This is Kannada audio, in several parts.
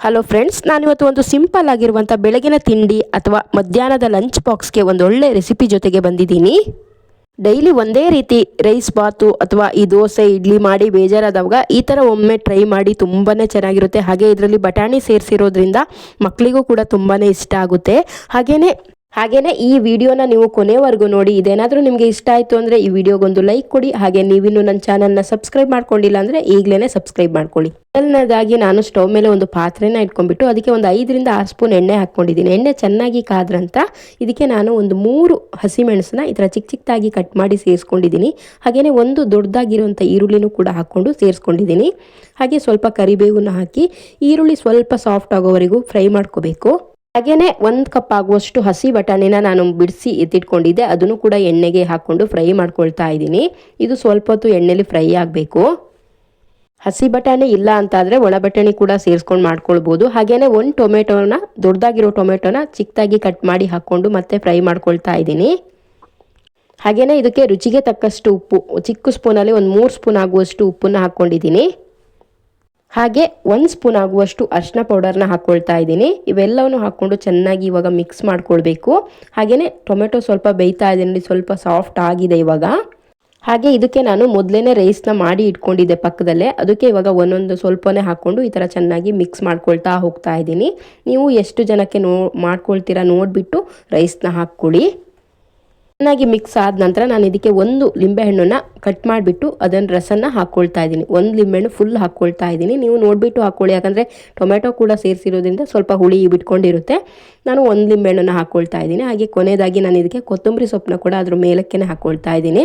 ಹಲೋ ಫ್ರೆಂಡ್ಸ್, ನಾನಿವತ್ತು ಒಂದು ಸಿಂಪಲ್ ಆಗಿರುವಂಥ ಬೆಳಗಿನ ತಿಂಡಿ ಅಥವಾ ಮಧ್ಯಾಹ್ನದ ಲಂಚ್ ಬಾಕ್ಸ್ಗೆ ಒಂದು ಒಳ್ಳೆ ರೆಸಿಪಿ ಜೊತೆಗೆ ಬಂದಿದ್ದೀನಿ. ಡೈಲಿ ಒಂದೇ ರೀತಿ ರೈಸ್ ಬಾತು ಅಥವಾ ಈ ದೋಸೆ ಇಡ್ಲಿ ಮಾಡಿ ಬೇಜಾರಾದವಾಗ ಈ ಥರ ಒಮ್ಮೆ ಟ್ರೈ ಮಾಡಿ ತುಂಬಾ ಚೆನ್ನಾಗಿರುತ್ತೆ. ಹಾಗೆ ಇದರಲ್ಲಿ ಬಟಾಣಿ ಸೇರಿಸಿರೋದ್ರಿಂದ ಮಕ್ಕಳಿಗೂ ಕೂಡ ತುಂಬಾ ಇಷ್ಟ ಆಗುತ್ತೆ. ಹಾಗೇನೆ ಈ ವಿಡಿಯೋನ ನೀವು ಕೊನೆವರೆಗೂ ನೋಡಿ. ಇದೇನಾದರೂ ನಿಮಗೆ ಇಷ್ಟ ಆಯಿತು ಅಂದರೆ ಈ ವಿಡಿಯೋಗೊಂದು ಲೈಕ್ ಕೊಡಿ. ಹಾಗೆ ನೀವಿನ್ನೂ ನನ್ನ ಚಾನಲ್ನ ಸಬ್ಸ್ಕ್ರೈಬ್ ಮಾಡ್ಕೊಂಡಿಲ್ಲ ಅಂದರೆ ಈಗಲೇ ಸಬ್ಸ್ಕ್ರೈಬ್ ಮಾಡ್ಕೊಳ್ಳಿ. ಮೊದಲನೇದಾಗಿ ನಾನು ಸ್ಟವ್ ಮೇಲೆ ಒಂದು ಪಾತ್ರೆನ ಇಟ್ಕೊಂಡ್ಬಿಟ್ಟು ಅದಕ್ಕೆ ಒಂದು 5 ರಿಂದ 6 ಸ್ಪೂನ್ ಎಣ್ಣೆ ಹಾಕ್ಕೊಂಡಿದ್ದೀನಿ. ಎಣ್ಣೆ ಚೆನ್ನಾಗಿ ಕಾದ್ರಂತ ಇದಕ್ಕೆ ನಾನು ಒಂದು 3 ಹಸಿಮೆಣಸನ್ನ ಈ ಥರ ಚಿಕ್ಕ ಚಿಕ್ಕದಾಗಿ ಕಟ್ ಮಾಡಿ ಸೇರಿಸ್ಕೊಂಡಿದ್ದೀನಿ. ಹಾಗೆಯೇ ಒಂದು ದೊಡ್ಡದಾಗಿರುವಂಥ ಈರುಳ್ಳಿನೂ ಕೂಡ ಹಾಕ್ಕೊಂಡು ಸೇರಿಸ್ಕೊಂಡಿದ್ದೀನಿ. ಹಾಗೆ ಸ್ವಲ್ಪ ಕರಿಬೇವನ್ನ ಹಾಕಿ ಈರುಳ್ಳಿ ಸ್ವಲ್ಪ ಸಾಫ್ಟ್ ಆಗೋವರೆಗೂ ಫ್ರೈ ಮಾಡ್ಕೋಬೇಕು. ಹಾಗೆಯೇ 1 ಕಪ್ ಆಗುವಷ್ಟು ಹಸಿ ಬಟಾಣಿನ ನಾನು ಬಿಡಿಸಿ ಎತ್ತಿಟ್ಕೊಂಡಿದ್ದೆ, ಅದನ್ನು ಕೂಡ ಎಣ್ಣೆಗೆ ಹಾಕ್ಕೊಂಡು ಫ್ರೈ ಮಾಡ್ಕೊಳ್ತಾ ಇದ್ದೀನಿ. ಇದು ಸ್ವಲ್ಪ ಹೊತ್ತು ಎಣ್ಣೆಲಿ ಫ್ರೈ ಆಗಬೇಕು. ಹಸಿ ಬಟಾಣಿ ಇಲ್ಲ ಅಂತಾದರೆ ಒಣ ಬಟಾಣಿ ಕೂಡ ಸೇರಿಸ್ಕೊಂಡು ಮಾಡ್ಕೊಳ್ಬೋದು. ಹಾಗೆಯೇ 1 ಟೊಮೆಟೊನ ದೊಡ್ಡದಾಗಿರೋ ಟೊಮೆಟೊನ ಚಿಕ್ಕದಾಗಿ ಕಟ್ ಮಾಡಿ ಹಾಕ್ಕೊಂಡು ಮತ್ತೆ ಫ್ರೈ ಮಾಡ್ಕೊಳ್ತಾ ಇದ್ದೀನಿ. ಹಾಗೆಯೇ ಇದಕ್ಕೆ ರುಚಿಗೆ ತಕ್ಕಷ್ಟು ಉಪ್ಪು, ಚಿಕ್ಕ ಸ್ಪೂನಲ್ಲಿ ಒಂದು 3 ಸ್ಪೂನ್ ಆಗುವಷ್ಟು ಉಪ್ಪನ್ನು ಹಾಕ್ಕೊಂಡಿದ್ದೀನಿ. ಹಾಗೆ 1 ಸ್ಪೂನ್ ಆಗುವಷ್ಟು ಅರಿಶಿನ ಪೌಡರ್ನ ಹಾಕ್ಕೊಳ್ತಾ ಇದ್ದೀನಿ. ಇವೆಲ್ಲವನ್ನು ಹಾಕ್ಕೊಂಡು ಚೆನ್ನಾಗಿ ಇವಾಗ ಮಿಕ್ಸ್ ಮಾಡ್ಕೊಳ್ಬೇಕು. ಹಾಗೆಯೇ ಟೊಮೆಟೊ ಸ್ವಲ್ಪ ಬೇಯ್ತಾ ಇದೆ, ಸ್ವಲ್ಪ ಸಾಫ್ಟ್ ಆಗಿದೆ ಇವಾಗ. ಹಾಗೆ ಇದಕ್ಕೆ ನಾನು ಮೊದಲೇ ರೈಸ್ನ ಮಾಡಿ ಇಟ್ಕೊಂಡಿದ್ದೆ ಪಕ್ಕದಲ್ಲೇ, ಅದಕ್ಕೆ ಇವಾಗ ಒಂದೊಂದು ಸ್ವಲ್ಪನೇ ಹಾಕ್ಕೊಂಡು ಈ ಥರ ಚೆನ್ನಾಗಿ ಮಿಕ್ಸ್ ಮಾಡ್ಕೊಳ್ತಾ ಹೋಗ್ತಾ ಇದ್ದೀನಿ. ನೀವು ಎಷ್ಟು ಜನಕ್ಕೆ ಮಾಡ್ಕೊಳ್ತೀರಾ ನೋಡಿಬಿಟ್ಟು ರೈಸ್ನ ಹಾಕ್ಕೊಳ್ಳಿ. ಚೆನ್ನಾಗಿ ಮಿಕ್ಸ್ ಆದ ನಂತರ ನಾನು ಇದಕ್ಕೆ 1 ಲಿಂಬೆಹಣ್ಣನ್ನು ಕಟ್ ಮಾಡಿಬಿಟ್ಟು ಅದನ್ನು ರಸನ ಹಾಕ್ಕೊಳ್ತಾ ಇದ್ದೀನಿ. 1 ಲಿಂಬೆಹಣ್ಣು ಫುಲ್ ಹಾಕ್ಕೊಳ್ತಾ ಇದ್ದೀನಿ. ನೀವು ನೋಡಿಬಿಟ್ಟು ಹಾಕ್ಕೊಳ್ಳಿ, ಯಾಕಂದರೆ ಟೊಮೆಟೊ ಕೂಡ ಸೇರಿಸಿರೋದ್ರಿಂದ ಸ್ವಲ್ಪ ಹುಳಿ ಬಿಟ್ಕೊಂಡಿರುತ್ತೆ. ನಾನು 1 ಲಿಂಬೆಹಣ್ಣನ್ನು ಹಾಕ್ಕೊಳ್ತಾ ಇದ್ದೀನಿ. ಹಾಗೆ ಕೊನೆಯದಾಗಿ ನಾನು ಇದಕ್ಕೆ ಕೊತ್ತಂಬರಿ ಸೊಪ್ಪನ್ನ ಕೂಡ ಅದ್ರ ಮೇಲಕ್ಕೆ ಹಾಕ್ಕೊಳ್ತಾ ಇದ್ದೀನಿ.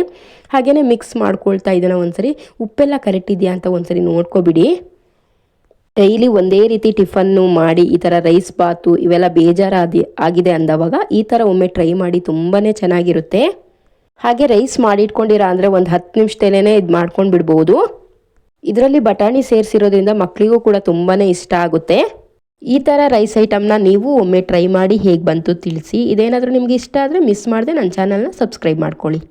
ಹಾಗೆಯೇ ಮಿಕ್ಸ್ ಮಾಡ್ಕೊಳ್ತಾ ಇದನ್ನು ಒಂದ್ಸರಿ ಉಪ್ಪೆಲ್ಲ ಕರೆಕ್ಟ್ ಇದೆಯಾ ಅಂತ ಒಂದ್ಸರಿ ನೋಡ್ಕೊಬಿಡಿ. ಡೈಲಿ ಒಂದೇ ರೀತಿ ಟಿಫನ್ನು ಮಾಡಿ ಈ ಥರ ರೈಸ್ ಬಾತು ಇವೆಲ್ಲ ಆಗಿದೆ ಅಂದವಾಗ ಈ ಥರ ಒಮ್ಮೆ ಟ್ರೈ ಮಾಡಿ ತುಂಬಾ ಚೆನ್ನಾಗಿರುತ್ತೆ. ಹಾಗೆ ರೈಸ್ ಮಾಡಿಟ್ಕೊಂಡಿರ ಅಂದರೆ ಒಂದು 10 ನಿಮಿಷದಲ್ಲೇ ಇದು ಮಾಡ್ಕೊಂಡು ಬಿಡ್ಬೋದು. ಇದರಲ್ಲಿ ಬಟಾಣಿ ಸೇರಿಸಿರೋದ್ರಿಂದ ಮಕ್ಕಳಿಗೂ ಕೂಡ ತುಂಬಾ ಇಷ್ಟ ಆಗುತ್ತೆ. ಈ ಥರ ರೈಸ್ ಐಟಮ್ನ ನೀವು ಒಮ್ಮೆ ಟ್ರೈ ಮಾಡಿ ಹೇಗೆ ಬಂತು ತಿಳಿಸಿ. ಇದೇನಾದರೂ ನಿಮಗೆ ಇಷ್ಟ ಆದರೆ ಮಿಸ್ ಮಾಡದೆ ನನ್ನ ಚಾನಲ್ನ ಸಬ್ಸ್ಕ್ರೈಬ್ ಮಾಡ್ಕೊಳ್ಳಿ.